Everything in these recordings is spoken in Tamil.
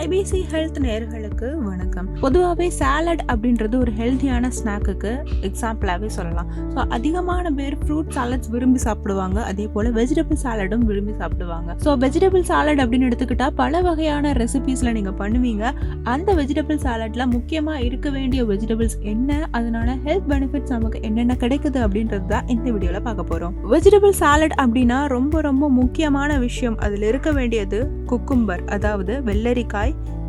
ஐபிசி ஹெல்த் நேயர்களுக்கு வணக்கம். பொதுவாகவே சாலட் அப்படின்றது ஒரு ஹெல்த்தியான ஸ்நாக்குக்கு எக்ஸாம்பிளாகவே சொல்லலாம். ஸோ அதிகமான பேர் ஃப்ரூட் சாலட்ஸ் விரும்பி சாப்பிடுவாங்க, அதே போல் வெஜிடபிள் சாலடும் விரும்பி சாப்பிடுவாங்க. ஸோ வெஜிடபிள் சாலட் அப்படின்னு எடுத்துக்கிட்டால் பல வகையான ரெசிபீஸில் நீங்கள் பண்ணுவீங்க. அந்த வெஜிடபிள் சாலட்டில் முக்கியமாக இருக்க வேண்டிய வெஜிடபிள்ஸ் என்ன, அதனால ஹெல்த் பெனிஃபிட்ஸ் நமக்கு என்னென்ன கிடைக்குது அப்படின்றது தான் இந்த வீடியோவில் பார்க்க போகிறோம். வெஜிடபிள் சாலட் அப்படின்னா ரொம்ப ரொம்ப முக்கியமான விஷயம். அதில் இருக்க வேண்டியது குக்கும்பர், அதாவது வெள்ளரிக்காய்,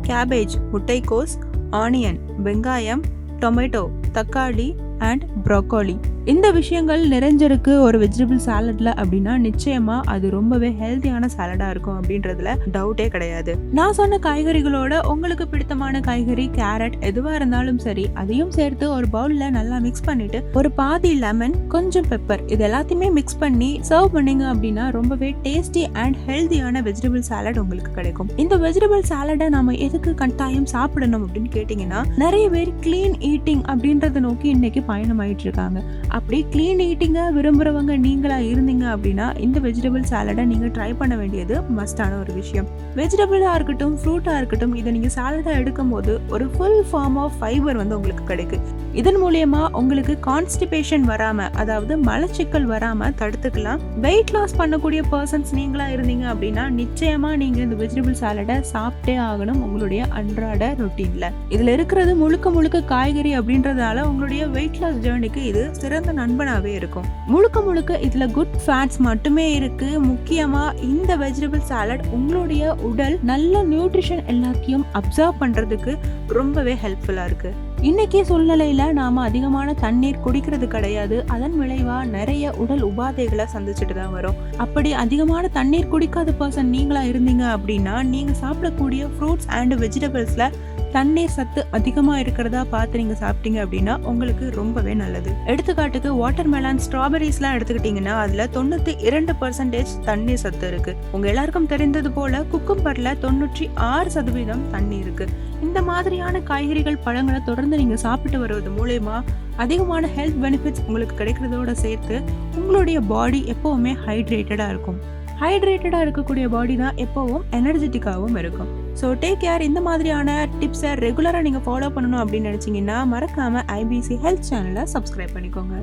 கேபேஜ், முட்டைக்கோஸ், ஆனியன், வெங்காயம், டொமேட்டோ, தக்காளி அண்ட் ப்ரோக்கோலி. இந்த விஷயங்கள் நிறைஞ்சிருக்கு ஒரு வெஜிடபிள் சாலட்ல அப்படின்னா நிச்சயமா அது ரொம்பவே ஹெல்த்தியான சாலடா இருக்கும் அப்படின்றதுல டவுட்டே கிடையாது. நான் சொன்ன காய்கறிகளோட உங்களுக்கு பிடித்தமான காய்கறி, கேரட் எதுவா இருந்தாலும் சரி, அதையும் சேர்த்து ஒரு பவுல்ல நல்லா மிக்ஸ் பண்ணிட்டு ஒரு பாதி லெமன், கொஞ்சம் பெப்பர், இது எல்லாத்தையுமே மிக்ஸ் பண்ணி சர்வ் பண்ணீங்க அப்படின்னா ரொம்பவே டேஸ்டி அண்ட் ஹெல்த்தியான வெஜிடபிள் சாலட் உங்களுக்கு கிடைக்கும். இந்த வெஜிடபிள் சாலடை நாம எதுக்கு கட்டாயம் சாப்பிடணும் அப்படின்னு கேட்டீங்கன்னா, நிறைய பேர் கிளீன் ஈட்டிங் அப்படின்றத நோக்கி இன்னைக்கு பயணமாயிட்டு இருக்காங்க. அப்படி கிளீன் ஈட்டிங்கா விரும்புறவங்க நீங்களா இருந்தீங்க அப்படின்னா இந்த வெஜிடபிள் சாலடை நீங்க ட்ரை பண்ண வேண்டியது மஸ்டான ஒரு விஷயம். வெஜிடபிளா இருக்கட்டும், ஃப்ரூட்டா இருக்கட்டும், இதை நீங்க சாலடா எடுக்கும் போது ஒரு ஃபுல் ஃபார்ம் ஆஃப் ஃபைபர் உங்களுக்கு கிடைக்கும். இதன் மூலியமா உங்களுக்கு கான்ஸ்டிபேஷன் வராம, அதாவது மலச்சிக்கல் வராம தடுத்துக்கலாம். வெயிட் லாஸ் பண்ணக்கூடிய பர்சன்ஸ் நீங்களா இருந்தீங்க அப்படின்னா நிச்சயமா நீங்க இந்த வெஜிடபிள் சாலடை சாப்பிட்டே ஆகணும் உங்களுடைய அன்றாட ரொட்டீன்ல. இதுல இருக்கிறது முழுக்க முழுக்க காய்கறி அப்படின்றதால உங்களுடைய வெயிட் லாஸ் ஜேர்னிக்கு இது சிறந்த நண்பனாவே இருக்கும். முழுக்க இதுல குட் ஃபேட்ஸ் மட்டுமே இருக்கு. முக்கியமா இந்த வெஜிடபிள் சாலட் உங்களுடைய உடல் நல்ல நியூட்ரிஷன் எல்லாத்தையும் அப்சர்வ் பண்றதுக்கு ரொம்பவே ஹெல்ப்ஃபுல்லா இருக்கு. இன்னைக்கு சூழ்நிலையில நாம அதிகமான தண்ணீர் குடிக்கிறது கிடையாது. அதன் விளைவா நிறைய உடல் உபாதைகளை சந்திச்சுட்டு தான் வரும். அப்படி அதிகமான தண்ணீர் குடிக்காத பர்சன் நீங்களா இருந்தீங்க அப்படின்னா நீங்க சாப்பிடக்கூடிய ஃப்ரூட்ஸ் அண்ட் வெஜிடபிள்ஸ்ல தண்ணீர் சத்து அதிகமா இருக்கிறதா பார்த்து நீங்க சாப்பிட்டீங்க அப்படின்னா உங்களுக்கு ரொம்பவே நல்லது. எடுத்துக்காட்டுக்கு வாட்டர் மெலான், ஸ்ட்ராபெரிஸ்லாம் எடுத்துக்கிட்டீங்கன்னா அதுல 92% தண்ணீர் சத்து இருக்கு. உங்க எல்லாருக்கும் தெரிந்தது போல குக்கும்பர்ல 96% தண்ணி இருக்கு. இந்த மாதிரியான காய்கறிகள், பழங்களை தொடர்ந்து நீங்க சாப்பிட்டு வருவது மூலமா அதிகமான ஹெல்த் பெனிஃபிட்ஸ் உங்களுக்கு கிடைக்கிறதோட சேர்த்து உங்களுடைய பாடி எப்பவுமே ஹைட்ரேட்டடா இருக்கும். ஹைட்ரேட்டடா இருக்கக்கூடிய பாடி தான் எப்பவும் எனர்ஜெட்டிக்காகவும் இருக்கும். So take care. இந்த மாதிரியான டிப்ஸை ரெகுலராக நீங்கள் ஃபாலோ பண்ணணும் அப்படின்னு நினச்சிங்கன்னா மறக்காம IBC ஹெல்த் சேனலை சப்ஸ்கிரைப் பண்ணிக்கோங்க.